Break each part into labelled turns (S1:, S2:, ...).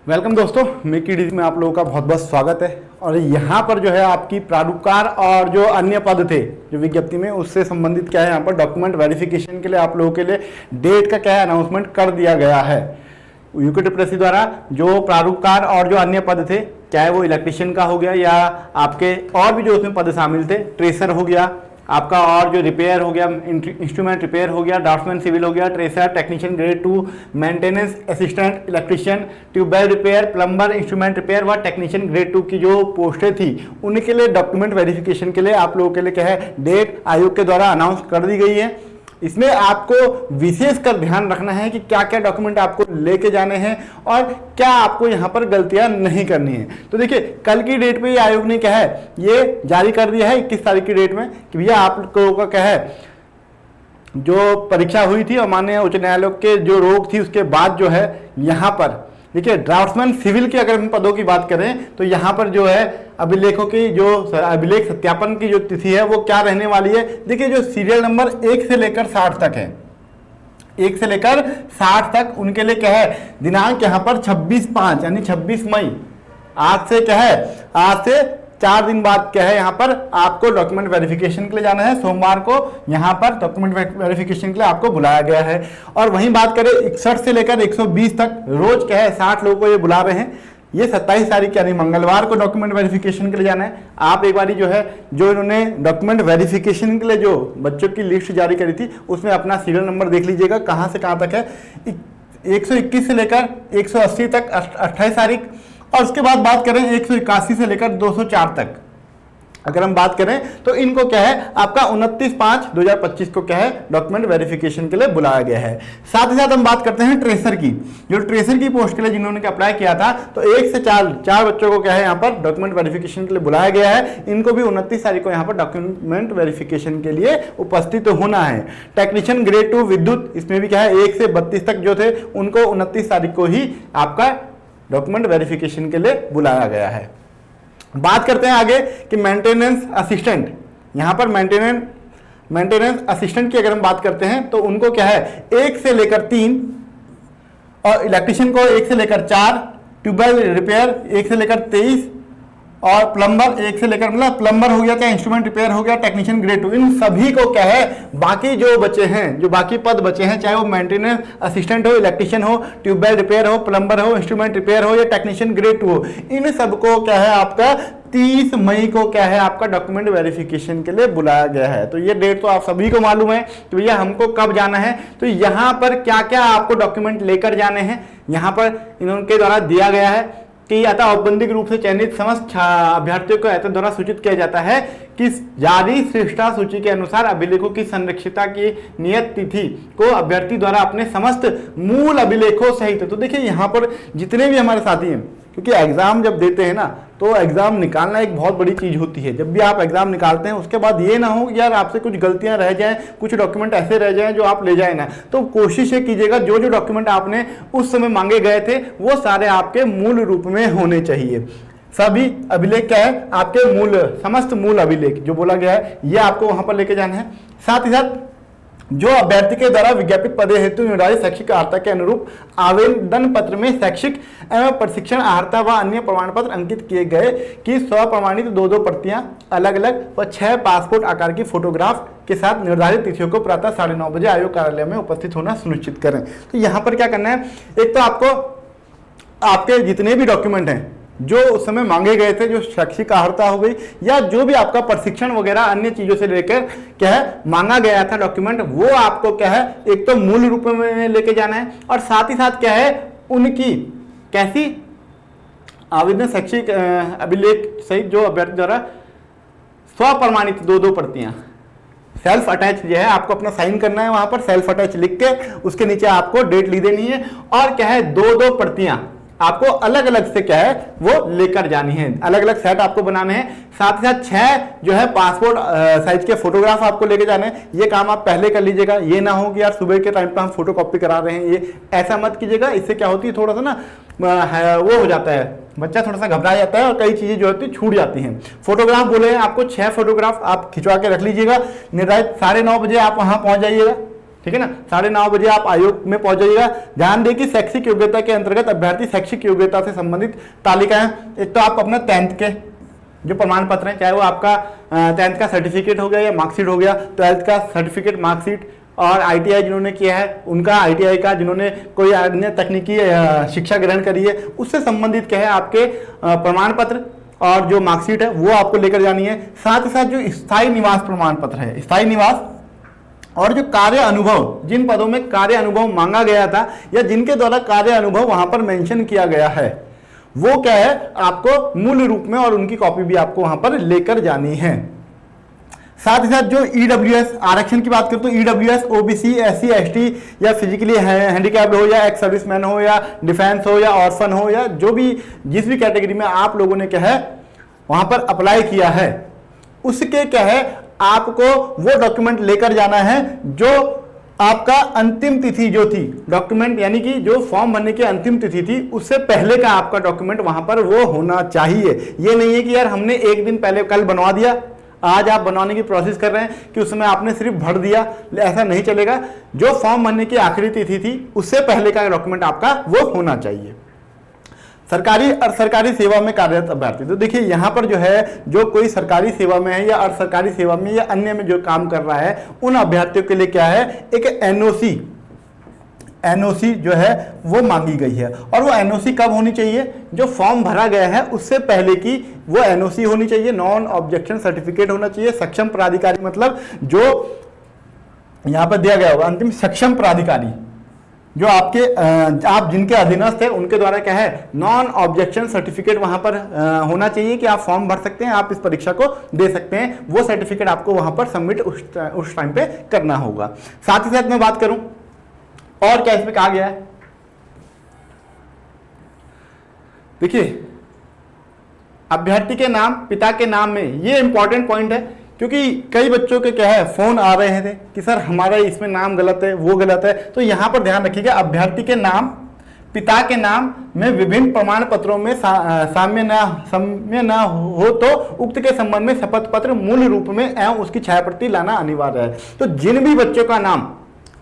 S1: Welcome दोस्तों, Mickey D में आप लोगों का बहुत बहुत स्वागत है। और यहाँ पर जो है आपकी प्रारूपकार और जो अन्य पद थे जो विज्ञप्ति में, उससे संबंधित क्या है, यहाँ पर डॉक्यूमेंट वेरिफिकेशन के लिए आप लोगों के लिए डेट का क्या है अनाउंसमेंट कर दिया गया है यूकेटीपीएससी द्वारा। जो प्रारूपकार और जो अन्य पद थे, चाहे वो इलेक्ट्रीशियन का हो गया या आपके और भी जो उसमें पद शामिल थे, ट्रेसर हो गया आपका, और जो रिपेयर हो गया, इंस्ट्रूमेंट रिपेयर हो गया, ड्राफ्ट्समैन सिविल हो गया, tracer, technician grade 2, maintenance assistant, electrician, tubewell repair, plumber, instrument repair व टेक्नीशियन ग्रेड 2 की जो पोस्टें थी, उनके लिए डॉक्यूमेंट वेरिफिकेशन के लिए आप लोगों के लिए क्या है डेट आयोग के द्वारा अनाउंस कर दी गई है। इसमें आपको विशेष कर ध्यान रखना है कि क्या क्या डॉक्यूमेंट आपको लेके जाने हैं और क्या आपको यहाँ पर गलतियां नहीं करनी है। तो देखिए, कल की डेट पे ये आयोग ने क्या है ये जारी कर दिया है 21 तारीख की डेट में कि भैया आप लोगों का क्या है जो परीक्षा हुई थी और माननीय उच्च न्यायालय के जो रोक थी उसके बाद जो है यहाँ पर देखिए ड्राफ्ट्समैन सिविल की अगर हम पदों की बात करें तो यहाँ पर जो है अभिलेखों की जो अभिलेख सत्यापन की जो तिथि है वो क्या रहने वाली है। देखिए, जो सीरियल नंबर 1 से लेकर 60 तक है, 1 से लेकर 60 तक उनके लिए क्या है दिनांक यहाँ पर 26/5 यानी 26 मई, आज से क्या है, आज से 4 दिन बाद क्या है यहाँ पर आपको डॉक्यूमेंट वेरिफिकेशन के लिए जाना है। सोमवार को यहाँ पर डॉक्यूमेंट वेरिफिकेशन के लिए आपको बुलाया गया है। और वहीं बात करें 61 से लेकर 120 तक, रोज क्या है 60 लोगों को ये बुला रहे हैं। ये 27 तारीख यानी मंगलवार को डॉक्यूमेंट वेरिफिकेशन के लिए जाना है। आप एक बारी जो है जो इन्होंने डॉक्यूमेंट वेरिफिकेशन के लिए जो बच्चों की लिस्ट जारी करी थी उसमें अपना सीरियल नंबर देख लीजिएगा कहाँ से कहाँ तक है। 121 से लेकर 180 तक 28 तारीख, और उसके बाद बात करें 181 से लेकर 204 तक अगर हम बात करें तो इनको क्या है आपका 29/5/2025 को क्या है डॉक्यूमेंट वेरिफिकेशन के लिए बुलाया गया है। साथ ही साथ हम बात करते हैं ट्रेसर की। जो ट्रेसर की पोस्ट के लिए जिन्होंने अप्लाई किया था तो 1 से 4 बच्चों को क्या है यहाँ पर डॉक्यूमेंट वेरिफिकेशन के लिए बुलाया गया है। इनको भी 29 तारीख को यहाँ पर डॉक्यूमेंट वेरिफिकेशन के लिए उपस्थित होना है। टेक्नीशियन ग्रेड 2 विद्युत, इसमें भी क्या है 1 से 32 तक जो थे उनको 29 तारीख को ही आपका डॉक्यूमेंट वेरिफिकेशन के लिए बुलाया गया है। बात करते हैं आगे कि मेंटेनेंस असिस्टेंट, यहाँ पर मेंटेनेंस असिस्टेंट की अगर हम बात करते हैं तो उनको क्या है 1 से लेकर 3, और इलेक्ट्रीशियन को 1 से लेकर 4, ट्यूबवेल रिपेयर 1 से लेकर 23, और प्लम्बर 1 से लेकर, मतलब प्लम्बर हो गया, क्या इंस्ट्रूमेंट रिपेयर हो गया, टेक्नीशियन ग्रेड 2, इन सभी को क्या है बाकी जो बचे हैं, जो बाकी पद बचे हैं, चाहे वो मेंटेनेंस असिस्टेंट हो, इलेक्ट्रीशियन हो, ट्यूबवेल रिपेयर हो, प्लम्बर हो, इंस्ट्रूमेंट रिपेयर हो या टेक्नीशियन ग्रेड 2 हो, इन सबको क्या है आपका 30 मई को क्या है आपका डॉक्यूमेंट वेरिफिकेशन के लिए बुलाया गया है। तो ये डेट तो आप सभी को मालूम है कि भैया हमको कब जाना है। तो यहाँ पर क्या क्या आपको डॉक्यूमेंट लेकर जाने हैं, यहाँ पर इनके द्वारा दिया गया है कि अतः औपबंधिक रूप से चयनित समस्त अभ्यर्थियों को ऐसे द्वारा सूचित किया जाता है कि जारी श्रेष्ठता सूची के अनुसार अभिलेखों की संरक्षिता की नियत तिथि को अभ्यर्थी द्वारा अपने समस्त मूल अभिलेखों सहित। तो देखिए, यहाँ पर जितने भी हमारे साथी हैं, क्योंकि एग्जाम जब देते हैं ना तो एग्जाम निकालना एक बहुत बड़ी चीज होती है। जब भी आप एग्जाम निकालते हैं उसके बाद ये ना हो कि यार आपसे कुछ गलतियां रह जाएं, कुछ डॉक्यूमेंट ऐसे रह जाएं जो आप ले जाए ना। तो कोशिश ये कीजिएगा जो जो डॉक्यूमेंट आपने उस समय मांगे गए थे वो सारे आपके मूल रूप में होने चाहिए। सभी अभिलेख क्या है आपके मूल, समस्त मूल अभिलेख जो बोला गया है ये आपको वहां पर लेके जाना है। साथ ही साथ जो अभ्यर्थी के द्वारा विज्ञापित पदे हेतु निर्धारित शैक्षिक अर्हता के अनुरूप आवेदन पत्र में शैक्षिक एवं प्रशिक्षण अर्हता व अन्य प्रमाण पत्र अंकित किए गए कि स्वप्रमाणित 2 प्रतियां अलग अलग व 6 पासपोर्ट आकार की फोटोग्राफ के साथ निर्धारित तिथियों को प्रातः 9:30 बजे आयोग कार्यालय में उपस्थित होना सुनिश्चित करें। तो यहाँ पर क्या करना है, एक तो आपको आपके जितने भी डॉक्यूमेंट हैं जो उस समय मांगे गए थे, जो शैक्षिक अर्हता हो गई या जो भी आपका प्रशिक्षण वगैरह अन्य चीजों से लेकर क्या है मांगा गया था डॉक्यूमेंट, वो आपको क्या है एक तो मूल रूप में लेके जाना है, और साथ ही साथ क्या है उनकी कैसी आवेदन शैक्षिक अभिलेख सहित जो अभ्यर्थी द्वारा स्वप्रमाणित 2 प्रतियां सेल्फ अटैच जो है आपको अपना साइन करना है, वहां पर सेल्फ अटैच लिख के उसके नीचे आपको डेट लिख देनी है, और क्या है 2 प्रतियां आपको अलग अलग से क्या है वो लेकर जानी है, अलग अलग सेट आपको बनाने हैं। साथ ही साथ 6 जो है पासपोर्ट साइज के फोटोग्राफ आपको लेके जाने हैं। ये काम आप पहले कर लीजिएगा, ये ना हो कि यार सुबह के टाइम पे हम फोटो कॉपी करा रहे हैं, ये ऐसा मत कीजिएगा। इससे क्या होती है थोड़ा सा ना वो हो जाता है, बच्चा थोड़ा सा घबरा जाता है और कई चीजें जो होती है छूट जाती हैं। फोटोग्राफ बोले हैं आपको 6 फोटोग्राफ आप खिंचवा के रख लीजिएगा। निर्धारित 9:30 बजे आप वहां पहुंच जाइएगा। ठीक है ना। 9:30 बजे आप आयोग में पहुंच जाइएगा। ध्यान दें कि शैक्षिक योग्यता के अंतर्गत अभ्यर्थी शैक्षिक योग्यता से संबंधित तालिकाएं, एक तो आप अपना 10th के जो प्रमाण पत्र है, चाहे वो आपका 10th का सर्टिफिकेट हो गया या मार्कशीट हो गया, 12th का सर्टिफिकेट मार्कशीट, और ITI जिन्होंने किया है उनका ITI का, जिन्होंने कोई अन्य तकनीकी शिक्षा ग्रहण करी है उससे संबंधित क्या है आपके प्रमाण पत्र और जो मार्कशीट है वो आपको लेकर जानी है। साथ ही साथ जो स्थायी निवास प्रमाण पत्र है, स्थायी निवास और जो कार्य अनुभव, जिन पदों में कार्य अनुभव मांगा गया था या जिनके द्वारा कार्य अनुभव वहां पर मेंशन किया गया है, वो क्या है आपको मूल रूप में, और उनकी कॉपी भी आपको वहां पर लेकर जानी है। साथ ही साथ जो EWS आरक्षण की बात करें तो EWS OBC SC ST या फिजिकली हैंडीकैप्ड हो या एक्स सर्विसमैन हो या डिफेंस हो या ऑर्फन हो या जो भी जिस भी कैटेगरी में आप लोगों ने क्या है वहां पर अप्लाई किया है, उसके क्या है आपको वो डॉक्यूमेंट लेकर जाना है जो आपका अंतिम तिथि जो थी, डॉक्यूमेंट यानी कि जो फॉर्म भरने की अंतिम तिथि थी उससे पहले का आपका डॉक्यूमेंट वहां पर वो होना चाहिए। ये नहीं है कि यार हमने एक दिन पहले कल बनवा दिया, आज आप बनवाने की प्रोसेस कर रहे हैं कि उसमें आपने सिर्फ भर दिया, ऐसा नहीं चलेगा। जो फॉर्म भरने की आखिरी तिथि थी उससे पहले का डॉक्यूमेंट आपका वो होना चाहिए। सरकारी और सरकारी सेवा में कार्यरत अभ्यर्थी, तो देखिए यहाँ पर जो है जो कोई सरकारी सेवा में है या अर्ध सरकारी सेवा में या अन्य में जो काम कर रहा है उन अभ्यर्थियों के लिए क्या है एक एनओसी जो है वो मांगी गई है। और वो एनओसी कब होनी चाहिए, जो फॉर्म भरा गया है उससे पहले की वो एनओसी होनी चाहिए, नॉन ऑब्जेक्शन सर्टिफिकेट होना चाहिए। सक्षम प्राधिकारी मतलब जो यहां पर दिया गया होगा अंतिम सक्षम प्राधिकारी, जो आपके आप जिनके अधीनस्थ है उनके द्वारा क्या है नॉन ऑब्जेक्शन सर्टिफिकेट वहां पर होना चाहिए कि आप फॉर्म भर सकते हैं, आप इस परीक्षा को दे सकते हैं। वो सर्टिफिकेट आपको वहां पर सबमिट उस टाइम पे करना होगा। साथ ही साथ मैं बात करूं और क्या इसमें कहा गया है, देखिए अभ्यर्थी के नाम पिता के नाम में, ये इंपॉर्टेंट पॉइंट है क्योंकि कई बच्चों के क्या है फोन आ रहे थे कि सर हमारा इसमें नाम गलत है वो गलत है। तो यहां पर ध्यान रखिएगा अभ्यर्थी के नाम पिता के नाम में विभिन्न प्रमाण पत्रों में साम्य न हो तो उक्त के संबंध में शपथ पत्र मूल रूप में एवं उसकी छायाप्रति लाना अनिवार्य है। तो जिन भी बच्चों का नाम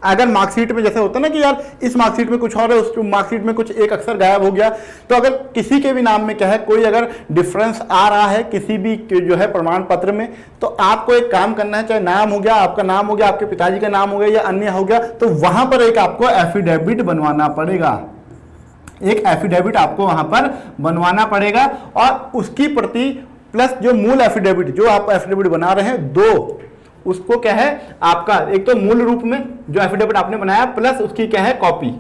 S1: अगर मार्कशीट में जैसे होता है ना कि यार इस मार्कशीट में कुछ और है, उस मार्कशीट में कुछ एक अक्षर गायब हो गया, तो अगर किसी के भी नाम में क्या है कोई अगर डिफरेंस आ रहा है किसी भी जो है प्रमाण पत्र में, तो आपको एक काम करना है, चाहे नाम हो गया, आपका नाम हो गया, आपके पिताजी का नाम हो गया या अन्य हो गया, तो वहां पर एक आपको एफिडेविट बनवाना पड़ेगा। एक एफिडेविट आपको वहां पर बनवाना पड़ेगा और उसकी प्रति प्लस जो मूल एफिडेविट जो आप एफिडेविट बना रहे हैं दो, उसको क्या है आपका एक तो मूल रूप में जो एफिडेविट आपने बनाया प्लस उसकी क्या है कॉपी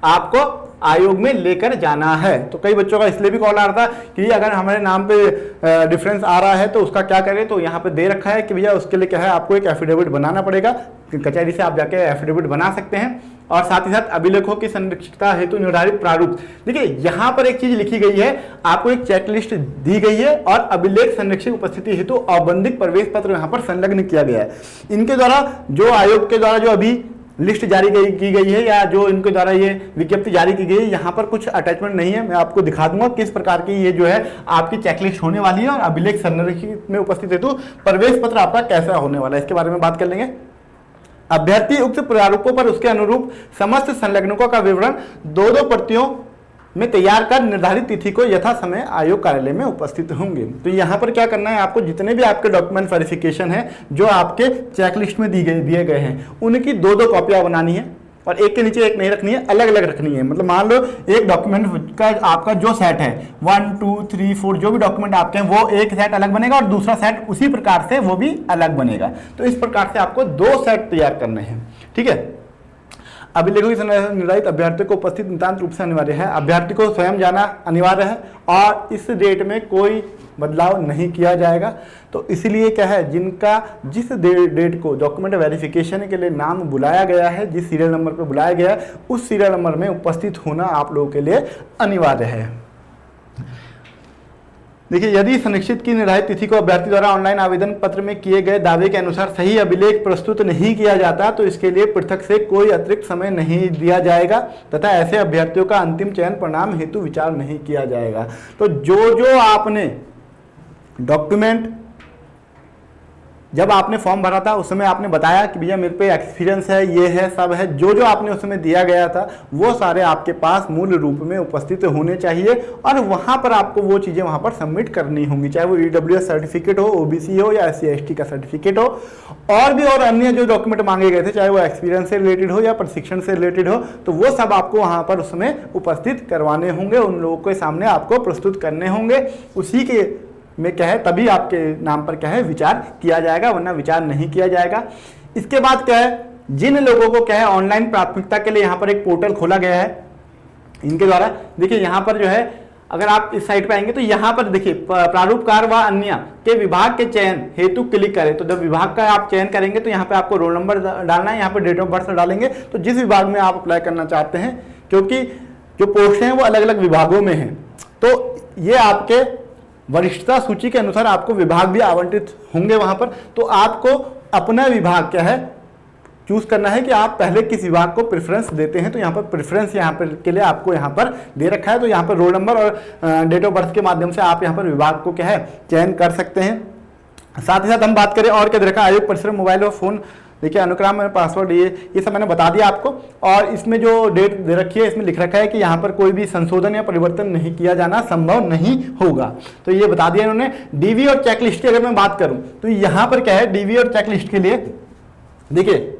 S1: आपको आयोग में लेकर जाना है। तो कई बच्चों का इसलिए भी कॉल आ रहा था कि अगर हमारे नाम पे डिफरेंस आ रहा है तो उसका क्या करें, तो यहाँ पे दे रखा है कि भैया उसके लिए क्या है आपको एक एफिडेविट बनाना पड़ेगा। कचहरी से आप जाके एफिडेविट बना सकते हैं। और साथ ही साथ अभिलेखों की संरक्षितता हेतु निर्धारित प्रारूप, देखिए यहाँ पर एक चीज लिखी गई है, आपको एक चेकलिस्ट दी गई है और अभिलेख संरक्षक उपस्थिति हेतु औबंधिक प्रवेश पत्र यहाँ पर संलग्न किया गया है। इनके द्वारा जो आयोग के द्वारा जो अभी लिस्ट जारी की गई है या जो इनके द्वारा ये विज्ञप्ति जारी की गई है, यहाँ पर कुछ अटैचमेंट नहीं है। मैं आपको दिखा दूंगा किस प्रकार की ये जो है आपकी चेकलिस्ट होने वाली है और अभिलेख संरक्षक में उपस्थित हेतु प्रवेश पत्र आपका कैसा होने वाला है, इसके बारे में बात कर लेंगे। अभ्यर्थी उक्त प्रारूपों पर उसके अनुरूप समस्त संलग्नकों का विवरण दो प्रतियों में तैयार कर निर्धारित तिथि को यथा समय आयोग कार्यालय में उपस्थित होंगे। तो यहाँ पर क्या करना है आपको, जितने भी आपके डॉक्यूमेंट वेरिफिकेशन है जो आपके चेकलिस्ट में दिए गए हैं उनकी दो कॉपियां बनानी है और एक के नीचे एक नहीं रखनी है, अलग अलग रखनी है। मतलब मान लो एक डॉक्यूमेंट का आपका जो सेट है 1 2 3 4 जो भी डॉक्यूमेंट आपके हैं वो एक सेट अलग बनेगा और दूसरा सेट उसी प्रकार से वो भी अलग बनेगा। तो इस प्रकार से आपको 2 सेट तैयार करने हैं, ठीक है। अभिलेखों की निर्धारित अभ्यर्थियों को उपस्थित नितांत रूप से अनिवार्य है। अभ्यर्थी को स्वयं जाना अनिवार्य है और इस डेट में कोई बदलाव नहीं किया जाएगा। तो इसलिए क्या है, जिनका जिस डेट को डॉक्यूमेंट वेरिफिकेशन के लिए नाम बुलाया गया है, जिस सीरियल नंबर पर बुलाया गया है उस सीरियल नंबर में उपस्थित होना आप लोगों के लिए अनिवार्य है। देखिए, यदि संरक्षित की निर्धारित तिथि को अभ्यर्थी द्वारा ऑनलाइन आवेदन पत्र में किए गए दावे के अनुसार सही अभिलेख प्रस्तुत नहीं किया जाता तो इसके लिए पृथक से कोई अतिरिक्त समय नहीं दिया जाएगा तथा ऐसे अभ्यर्थियों का अंतिम चयन परिणाम हेतु विचार नहीं किया जाएगा। तो जो आपने डॉक्यूमेंट जब आपने फॉर्म भरा था उस समय आपने बताया कि भैया मेरे पे एक्सपीरियंस है, ये है, सब है, जो जो आपने उस समय दिया गया था वो सारे आपके पास मूल रूप में उपस्थित होने चाहिए और वहां पर आपको वो चीजें वहां पर सबमिट करनी होंगी, चाहे वो ईडब्ल्यूएस सर्टिफिकेट हो, ओबीसी हो या SC/ST का सर्टिफिकेट हो, और भी और अन्य जो डॉक्यूमेंट मांगे गए थे, चाहे वो एक्सपीरियंस से रिलेटेड हो या प्रशिक्षण से रिलेटेड हो, तो वो सब आपको वहां पर उसमें उपस्थित करवाने होंगे, उन लोगों के सामने आपको प्रस्तुत करने होंगे। उसी के में क्या है, तभी आपके नाम पर क्या है विचार किया जाएगा, वरना विचार नहीं किया जाएगा। इसके बाद क्या है, जिन लोगों को क्या है ऑनलाइन प्राथमिकता के लिए यहाँ पर एक पोर्टल खोला गया है इनके द्वारा, देखिए यहाँ पर जो है अगर आप इस साइट पे आएंगे तो यहाँ पर देखिए प्रारूपकार व अन्य के विभाग के चयन हेतु क्लिक करें, तो जब विभाग का आप चयन करेंगे तो यहाँ पे आपको रोल नंबर डालना है, यहाँ पे डेट ऑफ बर्थ डालेंगे, तो जिस विभाग में आप अप्लाई करना चाहते हैं, क्योंकि जो पोस्ट हैं वो अलग अलग विभागों में हैं, तो ये आपके वरिष्ठता सूची के अनुसार आपको विभाग भी आवंटित होंगे वहां पर, तो आपको अपना विभाग क्या है चूज करना है कि आप पहले किस विभाग को प्रेफरेंस देते हैं। तो यहाँ पर प्रेफरेंस यहाँ पर के लिए आपको यहाँ पर दे रखा है, तो यहाँ पर रोल नंबर और डेट ऑफ बर्थ के माध्यम से आप यहाँ पर विभाग को क्या है चयन कर सकते हैं। साथ ही साथ हम बात करें और क्या दे रखा है, आयोग परिसर मोबाइल और फोन, देखिए अनुक्रम में पासवर्ड, ये सब मैंने बता दिया आपको। और इसमें जो डेट दे रखी है इसमें लिख रखा है कि यहाँ पर कोई भी संशोधन या परिवर्तन नहीं किया जाना संभव नहीं होगा, तो ये बता दिया इन्होंने। डीवी और चेकलिस्ट की अगर मैं बात करूं तो यहाँ पर क्या है, डीवी और चेकलिस्ट के लिए देखिए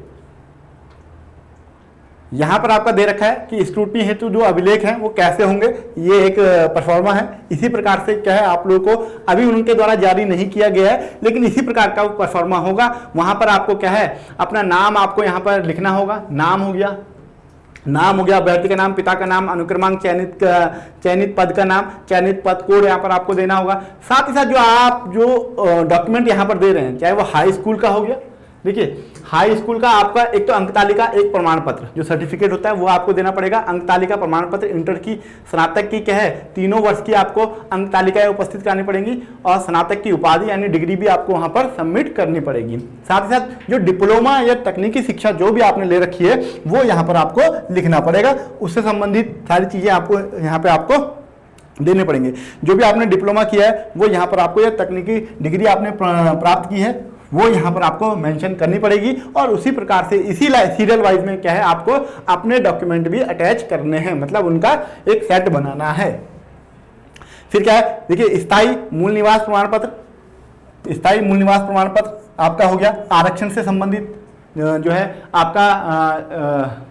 S1: यहाँ पर आपका दे रखा है कि स्क्रूटनी हेतु जो अभिलेख हैं वो कैसे होंगे, ये एक परफॉर्मा है। इसी प्रकार से क्या है आप लोगों को अभी उनके द्वारा जारी नहीं किया गया है, लेकिन इसी प्रकार का वो परफॉर्मा होगा। वहां पर आपको क्या है अपना नाम आपको यहाँ पर लिखना होगा, नाम हो गया अभ्यर्थी का नाम, पिता का नाम, अनुक्रमांक, चयनित पद का नाम, चयनित पद कोड यहाँ पर आपको देना होगा। साथ ही साथ जो आप जो डॉक्यूमेंट यहाँ पर दे रहे हैं, चाहे वो हाई स्कूल का हो गया, देखिए हाई स्कूल का आपका एक तो अंक तालिका, एक प्रमाण पत्र जो सर्टिफिकेट होता है वो आपको देना पड़ेगा। अंक तालिका, प्रमाण पत्र, इंटर की, स्नातक की क्या है, तीनों वर्ष की आपको अंक तालिकाएं उपस्थित करनी पड़ेंगी और स्नातक की उपाधि यानी डिग्री भी आपको वहां पर सबमिट करनी पड़ेगी। साथ ही साथ जो डिप्लोमा या तकनीकी शिक्षा जो भी आपने ले रखी है वो यहाँ पर आपको लिखना पड़ेगा, उससे संबंधित सारी चीजें आपको यहाँ पे आपको देने पड़ेंगे। जो भी आपने डिप्लोमा किया है वो यहाँ पर आपको, या तकनीकी डिग्री आपने प्राप्त की है वो यहाँ पर आपको मेंशन करनी पड़ेगी। और उसी प्रकार से इसी सीरियल वाइज में क्या है आपको अपने डॉक्यूमेंट भी अटैच करने हैं, मतलब उनका एक सेट बनाना है। फिर क्या है, देखिए स्थायी मूल निवास प्रमाण पत्र, स्थायी मूल निवास प्रमाण पत्र आपका हो गया। आरक्षण से संबंधित जो है आपका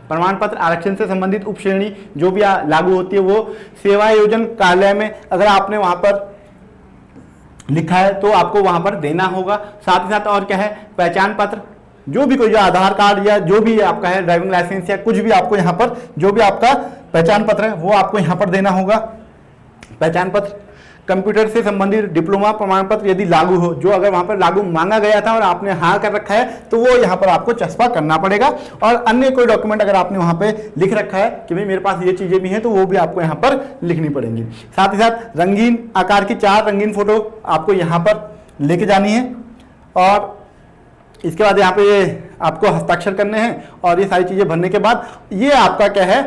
S1: प्रमाण पत्र, आरक्षण से संबंधित उप श्रेणी जो भी लागू होती है वो, सेवा योजन कार्यालय में अगर आपने वहां पर लिखा है तो आपको वहां पर देना होगा। साथ ही साथ और क्या है, पहचान पत्र, जो भी कोई जो आधार कार्ड या जो भी आपका है ड्राइविंग लाइसेंस या कुछ भी आपको यहाँ पर जो भी आपका पहचान पत्र है वो आपको यहाँ पर देना होगा। पहचान पत्र, कंप्यूटर से संबंधित डिप्लोमा प्रमाण पत्र यदि लागू हो, जो अगर वहां पर लागू मांगा गया था और आपने हाँ कर रखा है तो वो यहाँ पर आपको चस्पा करना पड़ेगा। और अन्य कोई डॉक्यूमेंट अगर आपने वहां पे लिख रखा है कि भाई मेरे पास ये चीजें भी हैं तो वो भी आपको यहाँ पर लिखनी पड़ेंगी। साथ ही साथ रंगीन आकार की 4 रंगीन फोटो आपको यहाँ पर लेके जानी है और इसके बाद यहाँ पे ये आपको हस्ताक्षर करने हैं और ये सारी चीजें भरने के बाद ये आपका क्या है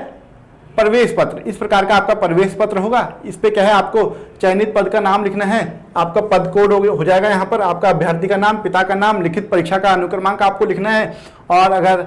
S1: प्रवेश पत्र, इस प्रकार का आपका प्रवेश पत्र होगा। इस पे क्या है आपको चयनित पद का नाम लिखना है, आपका पद कोड हो जाएगा यहाँ पर, आपका अभ्यर्थी का नाम, पिता का नाम, लिखित परीक्षा का अनुक्रमांक आपको लिखना है और अगर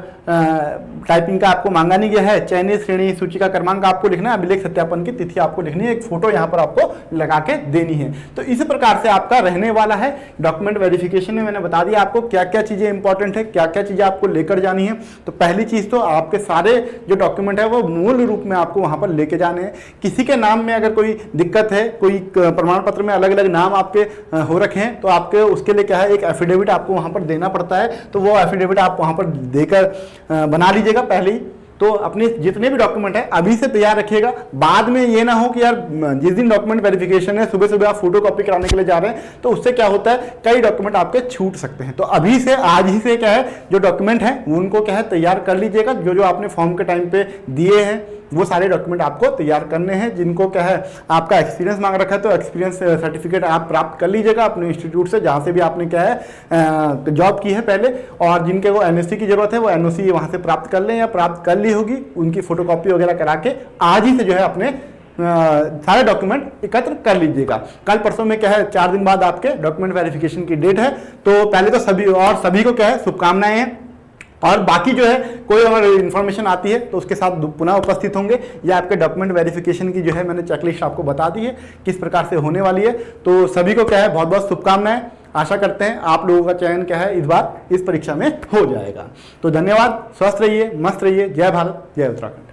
S1: टाइपिंग का आपको मांगा नहीं गया है चयनित श्रेणी सूची का क्रमांक आपको लिखना है, अभिलेख सत्यापन की तिथि आपको लिखनी है, एक फोटो यहाँ पर आपको लगा के देनी है। तो इस प्रकार से आपका रहने वाला है डॉक्यूमेंट वेरिफिकेशन में। मैंने बता दिया आपको क्या क्या चीजें इंपॉर्टेंट है, क्या क्या चीजें आपको लेकर जानी है। तो पहली चीज तो आपके सारे जो डॉक्यूमेंट है वो मूल रूप में आपको वहां पर लेके जाने हैं। किसी के नाम में अगर कोई दिक्कत है, कोई प्रमाण पत्र में अलग अलग नाम आपके हो रखे हैं तो आपके उसके लिए क्या है एक एफिडेविट आपको वहां पर देना पड़ता है, तो वो एफिडेविट आप वहां पर देकर बना लीजिएगा पहले ही। तो अपने जितने भी डॉक्यूमेंट है अभी से तैयार रखिएगा, बाद में ये ना हो कि यार जिस दिन डॉक्यूमेंट वेरिफिकेशन है सुबह सुबह आप फोटो कॉपी कराने के लिए जा रहे हैं तो उससे क्या होता है कई डॉक्यूमेंट आपके छूट सकते हैं। तो अभी से आज ही से क्या है जो डॉक्यूमेंट है उनको क्या है तैयार कर लीजिएगा। जो जो आपने फॉर्म के टाइम पे दिए हैं वो सारे डॉक्यूमेंट आपको तैयार करने हैं। जिनको क्या है आपका एक्सपीरियंस मांग रखा है तो एक्सपीरियंस सर्टिफिकेट आप प्राप्त कर लीजिएगा अपने इंस्टीट्यूट से जहाँ से भी आपने क्या है जॉब की है पहले, और जिनके वो एनओसी की जरूरत है वो एनओसी वहाँ से प्राप्त कर लें या प्राप्त कर ली होगी, उनकी फोटोकॉपी वगैरह करा के आज ही से जो है अपने सारे डॉक्यूमेंट एकत्र कर लीजिएगा। कल परसों में क्या है 4 दिन बाद आपके डॉक्यूमेंट वेरिफिकेशन की डेट है। तो पहले तो सभी को क्या है शुभकामनाएं हैं, और बाकी जो है कोई अगर इन्फॉर्मेशन आती है तो उसके साथ पुनः उपस्थित होंगे। या आपके डॉक्यूमेंट वेरिफिकेशन की जो है मैंने चेकलिस्ट आपको बता दी है किस प्रकार से होने वाली है। तो सभी को क्या है बहुत बहुत शुभकामनाएं। आशा करते हैं आप लोगों का चयन क्या है इस बार इस परीक्षा में हो जाएगा। तो धन्यवाद, स्वस्थ रहिए, मस्त रहिए। जय भारत, जय उत्तराखंड।